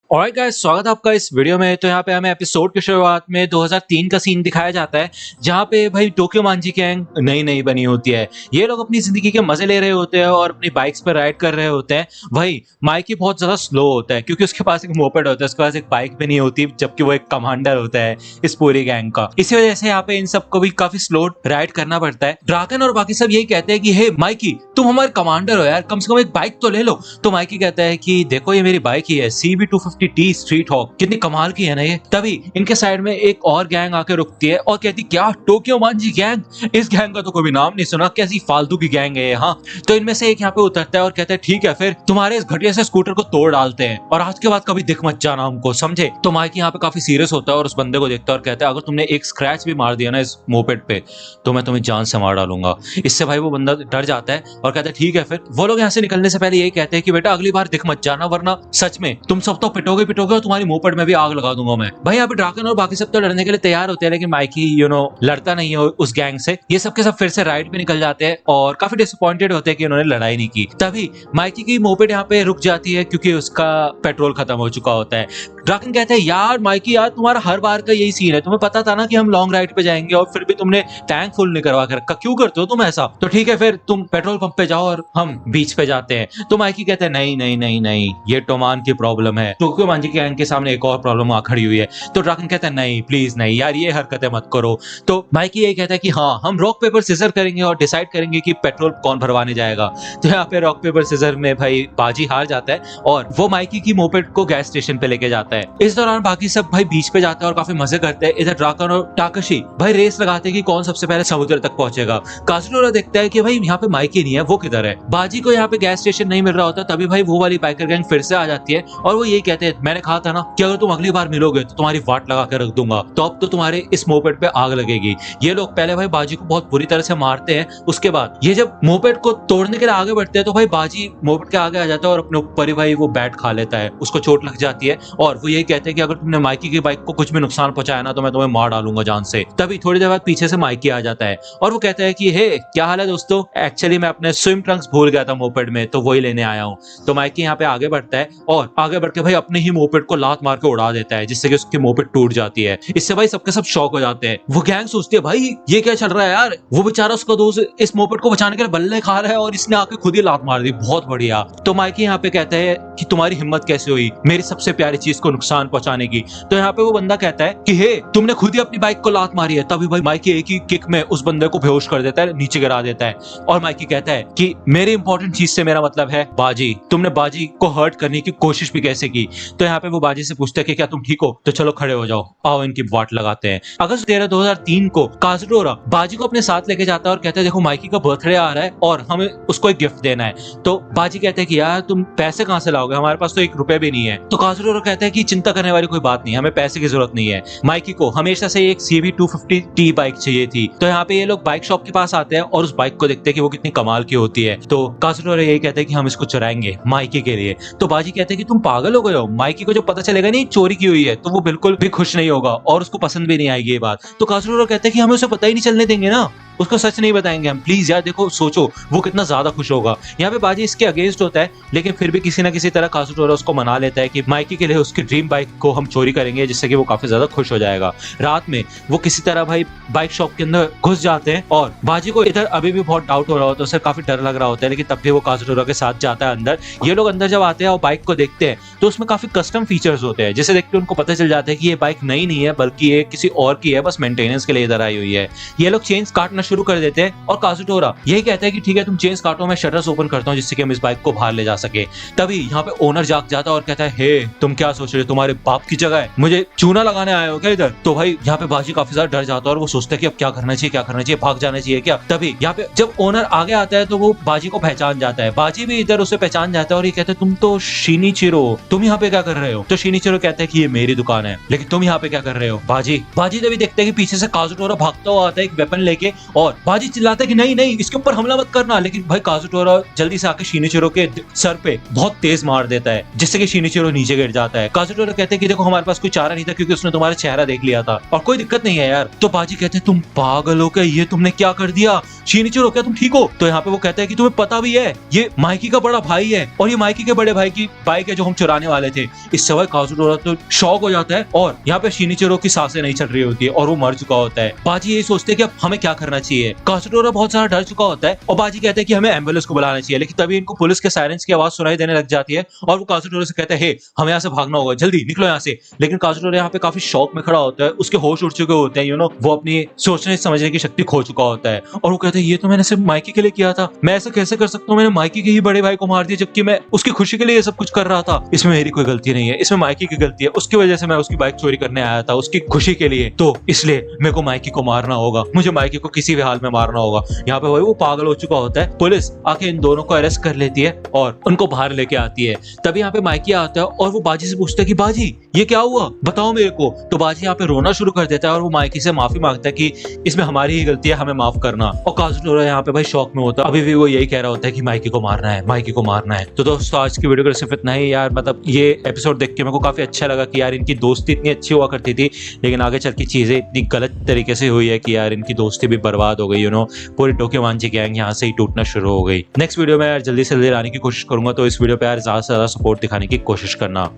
Alright guys, स्वागत है आपका इस वीडियो में। तो यहाँ पे हमें एपिसोड की शुरुआत में 2003 का सीन दिखाया जाता है, जहाँ पे भाई टोक्यो मांझी गैंग नई नई बनी होती है। ये लोग अपनी जिंदगी के मजे ले रहे होते हैं और अपनी बाइक्स पर राइड कर रहे होते हैं। वही माइकी बहुत ज्यादा स्लो होता है क्योंकि उसके पास एक मोपेड होता है, उसके पास एक बाइक भी नहीं होती, जबकि वो एक कमांडर होता है इस पूरी गैंग का। इसी वजह से यहाँ पे इन सबको भी काफी स्लो राइड करना पड़ता है। ड्राकन और बाकी सब यही कहते हैं कि हे माइकी, तुम हमारे कमांडर हो यार, कम से कम एक बाइक तो ले लो। तो माइकी कहता है कि देखो ये मेरी बाइक ही है, CB250T स्ट्रीट हॉक, कितनी कमाल की है ना ये। तभी इनके साइड में एक और गैंग आके रुकती है और कहती क्या टोक्यो मांझी गैंग, इस गैंग का तो कभी नाम नहीं सुना, कैसी फालतू की गैंग है ये। हाँ, तो इनमें से एक यहाँ पे उतरता है और कहता है ठीक है फिर तुम्हारे इस घटिया से स्कूटर को तोड़ डालते हैं और आज के बाद कभी दिख मत जाना हमको, समझे। तो माइक यहाँ पे काफी सीरियस होता है और उस बंदे को देखता है और कहता है अगर तुमने एक स्क्रैच भी मार दिया ना इस मोपेड पे तो मैं तुम्हें जान से मार डालूंगा। इससे भाई वो बंदा डर जाता है और कहता है ठीक है फिर। वो लोग यहाँ से निकलने से पहले यही कहते हैं कि बेटा अगली बार दिख मत जाना, वरना सच में तुम सब तो पिटोगे पिटोगे और तुम्हारी मोपेड में भी आग लगा दूंगा मैं। भाई यहाँ पे ड्राकन और बाकी सब तो लड़ने के लिए तैयार होते हैं, लेकिन माइकी लड़ता नहीं है उस गैंग से। ये सब के सब फिर से राइड पे निकल जाते हैं और काफी डिसअपॉइंटेड होते हैं कि उन्होंने लड़ाई नहीं की। तभी माइकी की मोपेड यहाँ पे रुक जाती है क्योंकि उसका पेट्रोल खत्म हो चुका होता है। ड्राकन कहते हैं यार माइकी यार, तुम्हारा हर बार का यही सीन है, तुम्हें पता था ना कि हम लॉन्ग राइड पे जाएंगे और फिर भी तुमने टैंक फुल नहीं करवा के रखा, क्यों करते हो तुम ऐसा। तो ठीक है फिर तुम पेट्रोल पंप पे जाओ और हम बीच पे जाते हैं। तो माइकी कहते हैं नहीं नहीं नहीं नहीं, ये टोमान की प्रॉब्लम है, टोक्यो मांझी गैंग के सामने एक और प्रॉब्लम आ खड़ी हुई है। तो ड्राकन कहता है नहीं प्लीज नहीं यार, ये हरकतें मत करो। तो माइकी यही कहता है कि हाँ हम रॉक पेपर सीजर करेंगे और डिसाइड करेंगे कि पेट्रोल कौन भरवाने जाएगा। तो यहाँ पे रॉक पेपर सीजर में भाई बाजी हार जाता है और वो माइकी की मोपेड को गैस स्टेशन पे लेके जाता है। इस दौरान बाकी सब भाई बीच पे जाते हैं और काफी मजे करते हैं। इधर ड्राकन और टाकाशी भाई रेस लगाते हैं कि कौन सबसे पहले समुद्र तक पहुंचेगा। काजुटोरा देखता है कि भाई यहाँ पे माइकी नहीं है, वो किधर है। बाजी को यहाँ पे गैस स्टेशन नहीं मिल रहा होता, तभी भाई वो वाली बाइकर गैंग फिर से आ जाती है और वो यही कहते हैं मैंने कहा था ना कि अगर तुम अगली बार मिलोगे तो तुम्हारी वाट लगा कर रख दूंगा, तो अब तो तुम्हारे इस मोपेड पे आग लगेगी। ये लोग पहले भाई बाजी को बहुत बुरी तरह से मारते हैं, उसके बाद ये जब मोपेड को तोड़ने के लिए आगे बढ़ते हैं तो भाई बाजी मोपेड के आगे आ जाता है और अपने ऊपर ही भाई वो बैट खा लेता है, उसको चोट लग जाती है और वो यही कहते हैं कि अगर तुमने माइकी की बाइक को कुछ भी नुकसान पहुंचाया ना तो मैं तुम्हें मार डालूंगा जान से। तभी थोड़ी देर बाद पीछे से माइकी आ जाता है और वो कहता है कि हे क्या हाल है दोस्तों, एक्चुअली मैं अपने स्विम ट्रंक्स भूल गया था मोपेड में, तो वही लेने आया हूँ। तो माइकी यहाँ पे आगे बढ़ता है और आगे बढ़ के भाई अपने ही मोपेड को लात मार के उड़ा देता है, जिससे कि उसकी मोपेड टूट जाती है। इससे भाई सबके सब शॉक हो जाते हैं। वो गैंग सोचती है भाई ये क्या चल रहा है यार, वो बेचारा उसका दोस्त इस मोपेड को बचाने के लिए बल्ले खा रहा है और इसने आके खुद ही लात मार दी, बहुत बढ़िया। तो माइकी यहाँ पे कहता है कि तुम्हारी हिम्मत कैसे हुई मेरी सबसे प्यारी चीज को नुकसान पहुंचाने की। तो यहाँ पे वो बंदा कहता है कि हे तुमने खुद ही अपनी बाइक को लात मारी है। तभी भाई माइकी एक ही किक में उस बंदे को बेहोश कर देता है, नीचे गिरा देता है और माइकी कहता है कि मेरी इंपॉर्टेंट चीज से मेरा मतलब है बाजी, तुमने बाजी को हर्ट करने की कोशिश भी कैसे की। तो यहाँ पे वो बाजी से पूछता है कि क्या तुम ठीक हो, तो चलो खड़े हो जाओ, आओ इनकी वाट लगाते हैं। अगस्त 13 2003 को काजुटोरा बाजी को अपने साथ लेके जाता है और कहता है देखो माइकी का बर्थडे आ रहा है और हमें उसको एक गिफ्ट देना है। तो बाजी कहते हैं कि यार तुम पैसे कहाँ से लाओगे, हमारे पास तो 1 रुपए भी नहीं है। तो काजुटोरा कहता है कि चिंता करने वाली कोई बात नहीं, हमें पैसे की जरूरत नहीं है, माइकी को हमेशा से एक CB250T बाइक चाहिए थी। तो यहाँ पे ये लोग बाइक शॉप के पास आते हैं और उस बाइक को देखते हैं कि वो कितनी कमाल की होती है। तो काजुटोरा यही कहते हैं कि हम इसको चुराएंगे माइकी के लिए। तो बाजी कहते हैं कि तुम पागल हो गए हो, माइकी को जब पता चलेगा नहीं चोरी की हुई है तो वो बिल्कुल भी खुश नहीं होगा और उसको पसंद भी नहीं आएगी ये बात। तो काजुटोरा कहते हैं कि हमें उसे पता ही नहीं चलने देंगे ना, उसको सच नहीं बताएंगे हम, प्लीज यार देखो सोचो वो कितना ज्यादा खुश होगा। यहाँ पे बाजी इसके अगेंस्ट होता है, लेकिन फिर भी किसी ना किसी तरह काजुटोरा उसको मना लेता है कि माइकी के लिए उसकी ड्रीम बाइक को हम चोरी करेंगे, जिससे कि वो काफी ज्यादा खुश हो जाएगा। रात में वो किसी तरह भाई बाइक शॉप के अंदर घुस जाते हैं और बाजी को इधर अभी भी बहुत डाउट हो रहा होता है, उसे काफी डर लग रहा होता है, लेकिन तब भी वो काजुटोरा के साथ जाता है अंदर। ये लोग अंदर जब आते हैं और बाइक को देखते हैं तो उसमें काफी कस्टम फीचर्स होते हैं, जिसे देख के उनको पता चल जाता है कि ये बाइक नई नहीं है बल्कि ये किसी और की है, बस मेंटेनेंस के लिए इधर आई हुई है। ये लोग चेन्स काटना शुरू कर देते हैं और काजुटोरा यही कहता है कि ठीक है तुम चेन्स काटो, मैं शटर्स ओपन करता हूँ जिससे कि हम इस बाइक को बाहर ले जा सके। तभी यहाँ पे ओनर जाग जाता है और कहता है हे तुम क्या सोच रहे हो, तुम्हारे बाप की जगह है, मुझे चूना लगाने आए हो क्या इधर। तो भाई यहाँ पे बाजी काफी ज्यादा डर जाता है और वो सोचता है कि अब क्या करना चाहिए, क्या करना चाहिए, भाग जाना चाहिए क्या। तभी यहाँ पे जब ओनर आगे आता है तो वो बाजी को पहचान जाता है, बाजी भी इधर उसे पहचान जाता है और ये कहते हैं तुम तो शिनिचिरो, तुम यहाँ पे क्या कर रहे हो। तो शिनिचिरो कहता है कि ये मेरी दुकान है, लेकिन तुम यहाँ पे क्या कर रहे हो। बाजी तभी देखते हैं कि पीछे से काजुटोरा भागता हुआ आता है एक वेपन लेके और बाजी चिल्लाता है कि नहीं नहीं इसके ऊपर हमला मत करना, लेकिन भाई काजुटोरा जल्दी से आके शिनिचिरो के सर पे बहुत तेज मार देता है जिससे कि शिनिचिरो नीचे गिर जाता है। काजुटोरा कहते हैं कि देखो हमारे पास कोई चारा नहीं था क्योंकि उसने तुम्हारा चेहरा देख लिया था और कोई दिक्कत नहीं है यार। तो बाजी कहते हैं तुम पागल हो क्या, ये तुमने क्या कर दिया, शिनिचिरो क्या तुम ठीक हो? तो यहाँ पे वो कहता है कि तुम्हें पता भी है ये माइकी का बड़ा भाई है और ये माइकी के बड़े भाई की बाइक है जो हम चुराने वाले थे। इससे भाई काजुटोरा तो शॉक हो जाता है और यहाँ पे शिनिचिरो की सांसें नहीं चल रही होती है और वो मर चुका होता है। बाजी यही सोचते हैं कि अब हमें क्या करना चाहिए। काजुटोरा बहुत सारा डर चुका होता है और बाजी कहते हैं कि हमें एम्बुलेंस को बुलाना चाहिए, लेकिन तभी इनको पुलिस के सायरेंस की आवाज सुनाई देने लग जाती है और वो काजुटोरा से कहते हैं हे हमें यहाँ से भागना होगा, जल्दी निकलो यहाँ से। लेकिन काजुटोरा यहाँ पे काफी शौक में खड़ा होता है, उसके होश उड़ चुके होते हैं, वो अपनी सोचने समझने की शक्ति खो चुका होता है और वो कहते हैं ये तो मैंने सिर्फ माइकी के लिए किया था, मैं ऐसा कैसे कर सकता हूँ, मैंने माइकी के ही बड़े भाई को मार दिया जबकि मैं उसकी खुशी के लिए ये सब कुछ कर रहा था, इसमें मेरी कोई गलती नहीं है, इसमें माइकी की गलती है, उसकी वजह से मैं उसकी बाइक चोरी करने आया था उसकी खुशी के लिए, तो इसलिए मेरे को माइकी को मारना होगा, मुझे माइकी को किसी भी हाल में मारना होगा। यहाँ पे वो पागल हो चुका होता है। पुलिस आके इन दोनों को अरेस्ट कर लेती है और उनको बाहर लेके आती है। तभी यहाँ पे माइकी आता है और वो बाजी से पूछता है कि बाजी ये क्या हुआ बताओ मेरे को। तो बाजी यहाँ पे रोना शुरू कर देता है और वो माइकी से माफी मांगता है कि इसमें हमारी ही गलती है, हमें माफ करना। और काजुटोरा यहाँ पे भाई शौक में होता है, अभी भी वो यही कह रहा होता है कि माइकी को मारना है, माइकी को मारना है। तो दोस्तों आज की वीडियो को सिर्फ इतना ही यार, मतलब ये एपिसोड देख के मेरे को काफी अच्छा लगा कि यार इनकी दोस्ती इतनी अच्छी हुआ करती थी लेकिन आगे चल के चीजें इतनी गलत तरीके से हुई है कि यार इनकी दोस्ती भी बर्बाद हो गई। पूरी टोक्यो मांजी गैंग यहाँ से ही टूटना शुरू हो गई। नेक्स्ट वीडियो में यार जल्दी से जल्दी लाने की कोशिश करूंगा, तो इस वीडियो पे यार ज्यादा से ज्यादा सपोर्ट दिखाने की कोशिश करना।